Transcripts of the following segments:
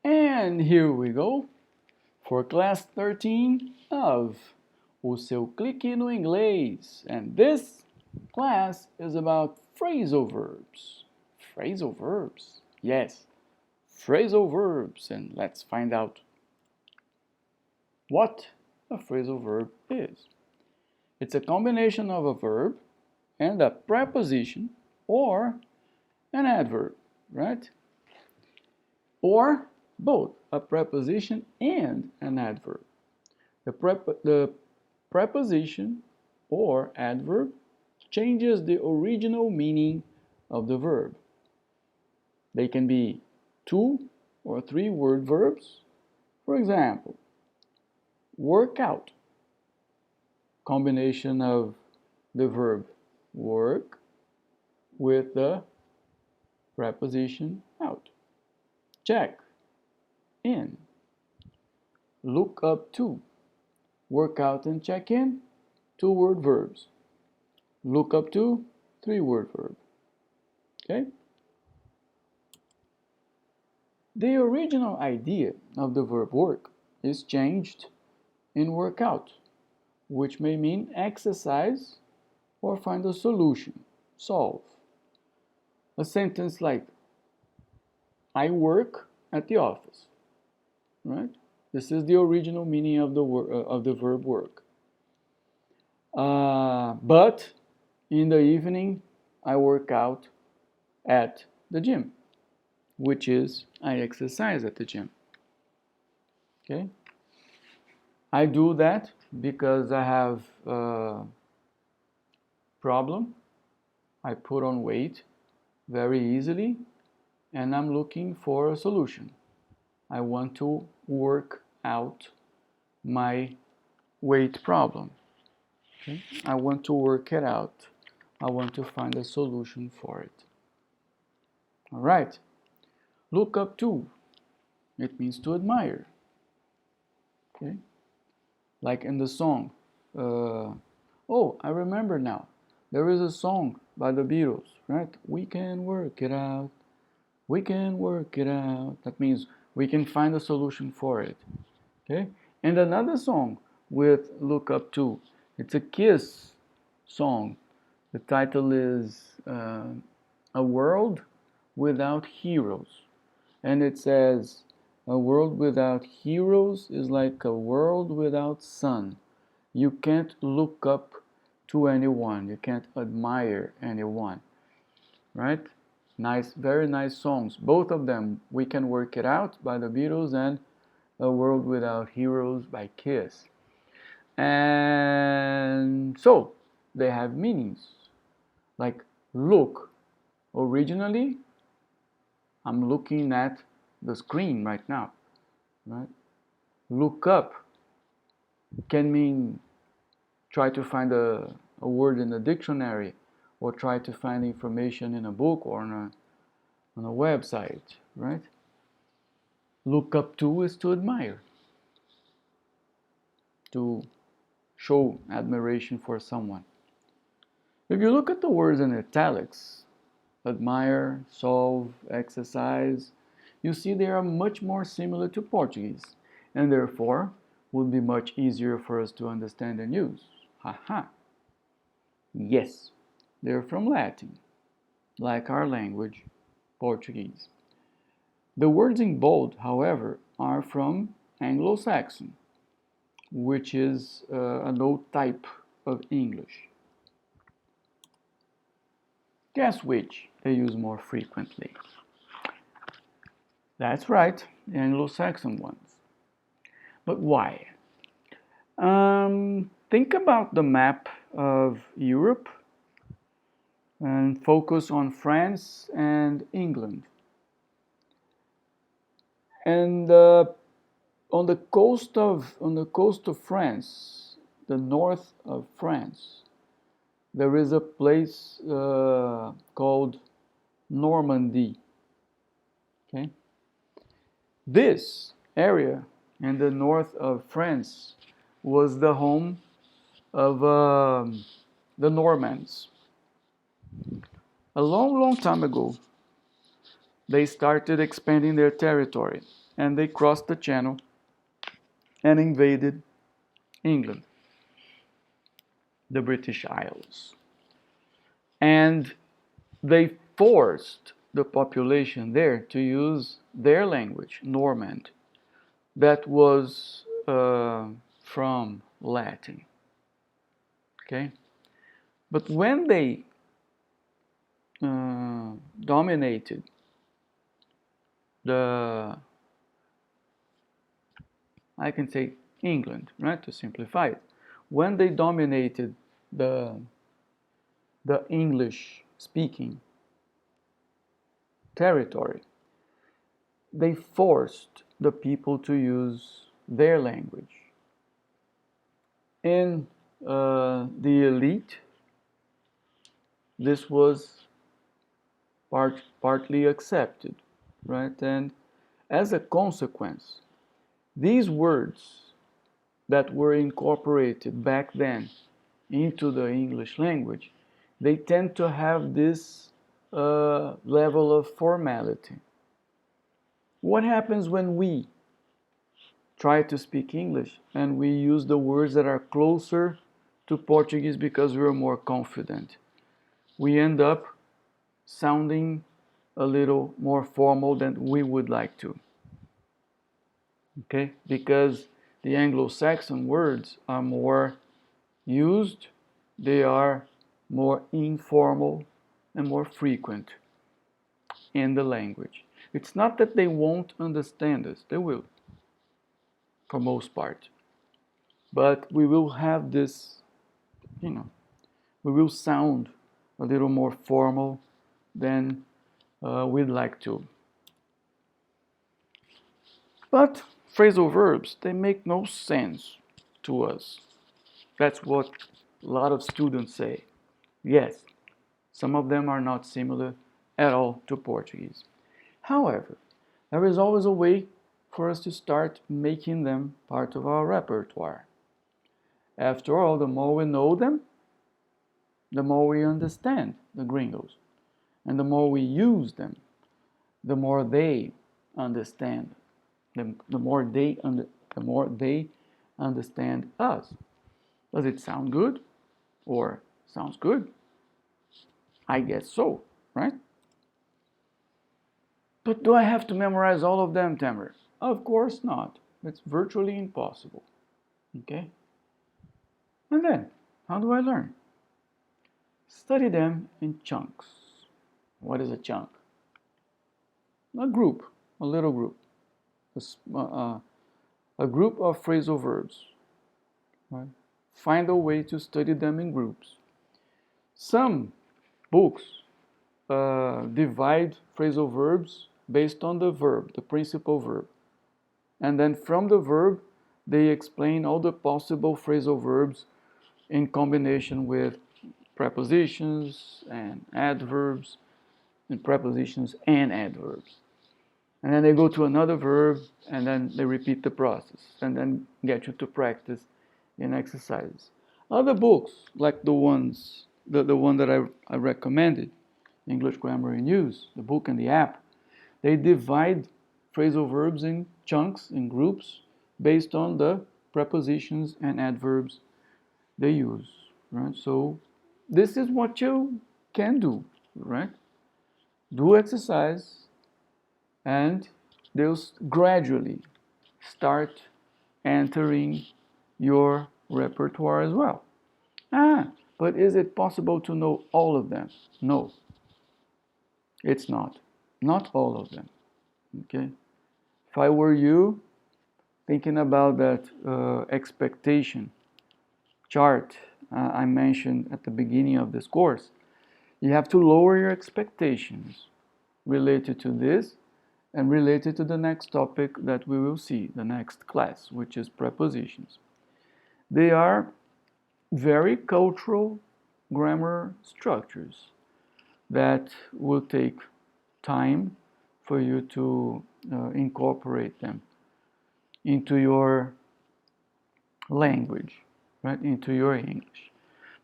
And here we go for class 13 of O Seu Clique no Inglês. And this class is about phrasal verbs. Phrasal verbs? Yes, phrasal verbs. And let's find out what a phrasal verb is. It's a combination of a verb and a preposition or an adverb, right? Or both a preposition and an adverb. The preposition or adverb changes the original meaning of the verb. They can be 2 or 3 word verbs. For example, work out, combination of the verb work with the preposition out. Check, in. Look up to, work out and check in, 2 word verbs. Look up to, 3 word verb. Okay? The original idea of the verb work is changed in work out, which may mean exercise or find a solution, solve. A sentence like, I work at the office, right? This is the original meaning of the verb work. But in the evening, I work out at the gym, which is I exercise at the gym. Okay? I do that because I have a problem. I put on weight very easily and I'm looking for a solution. I want to work out my weight problem. Okay? I want to work it out. I want to find a solution for it. All right. Look up to. It means to admire. Okay? Like in the song. Oh, I remember now. There is a song by the Beatles, right? We can work it out. We can work it out. That means we can find a solution for it. Okay? And another song with look up to. It's a Kiss song. The title is A World Without Heroes. And it says, a world without heroes is like a world without sun. You can't look up to anyone. You can't admire anyone. Right? Nice, very nice songs. Both of them, We Can Work It Out by the Beatles and A World Without Heroes by Kiss. And so, they have meanings. Like look. Originally, I'm looking at the screen right now. Right? Look up can mean try to find a word in the dictionary or try to find information in a book or on a website, right? Look up to is to admire, to show admiration for someone. If you look at the words in italics, admire, solve, exercise, you see they are much more similar to Portuguese and therefore would be much easier for us to understand and use. Haha. Yes, they're from Latin, like our language, Portuguese. The words in bold, however, are from Anglo-Saxon, which is an old type of English. Guess which they use more frequently? That's right, the Anglo-Saxon ones. But why? Think about the map of Europe and focus on France and England. And on the coast of France, the north of France, there is a place called Normandy. Okay, this area in the north of France was the home of the Normans. A long, long time ago, they started expanding their territory. and they crossed the channel and invaded England, the British Isles. And they forced the population there to use their language, Normand, that was from Latin. Okay? But when they dominated I can say England, right, to simplify it. When they dominated the English-speaking territory, they forced the people to use their language. In the elite, this was partly accepted, right? And as a consequence, these words that were incorporated back then into the English language, they tend to have this level of formality. What happens when we try to speak English and we use the words that are closer to Portuguese because we're more confident? We end up sounding a little more formal than we would like to. Okay? Because the Anglo-Saxon words are more used, they are more informal and more frequent in the language. It's not that they won't understand us, they will, for most part. But we will have this, we will sound a little more formal than we'd like to. But phrasal verbs, they make no sense to us. That's what a lot of students say. Yes, some of them are not similar at all to Portuguese. However, there is always a way for us to start making them part of our repertoire. After all, the more we know them, the more we understand the gringos. And the more we use them, the more they understand. The more they understand us. Does it sound good? Or sounds good? I guess so, right? But do I have to memorize all of them, Tamer? Of course not. It's virtually impossible. Okay? And then, how do I learn? Study them in chunks. What is a chunk? A group, a little group. A group of phrasal verbs. Right? Find a way to study them in groups. Some books divide phrasal verbs based on the verb, the principal verb. And then from the verb, they explain all the possible phrasal verbs in combination with prepositions and adverbs, and prepositions and adverbs. And then they go to another verb, and then they repeat the process, and then get you to practice in exercises. Other books, like the one that I recommended, English Grammar in Use, the book and the app, they divide phrasal verbs in chunks, in groups, based on the prepositions and adverbs they use, right? So this is what you can do, right? Do exercise, and they'll gradually start entering your repertoire as well. But is it possible to know all of them? No, it's not. Not all of them. Okay? If I were you, thinking about that expectation chart I mentioned at the beginning of this course, you have to lower your expectations related to this and related to the next topic that we will see, the next class, which is prepositions. They are very cultural grammar structures that will take time for you to incorporate them into your language, right, into your English.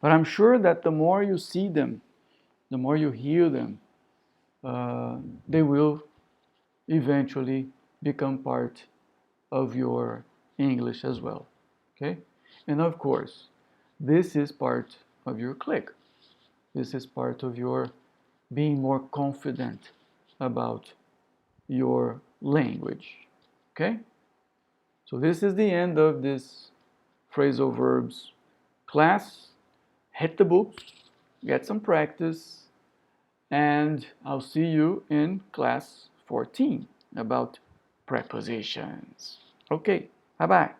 But I'm sure that the more you see them, the more you hear them, they will eventually become part of your English as well. Okay? And of course, this is part of your click. This is part of your being more confident about your language. Okay? So this is the end of this phrasal verbs class. Hit the books, get some practice, and I'll see you in class 14 about prepositions. Okay, bye-bye.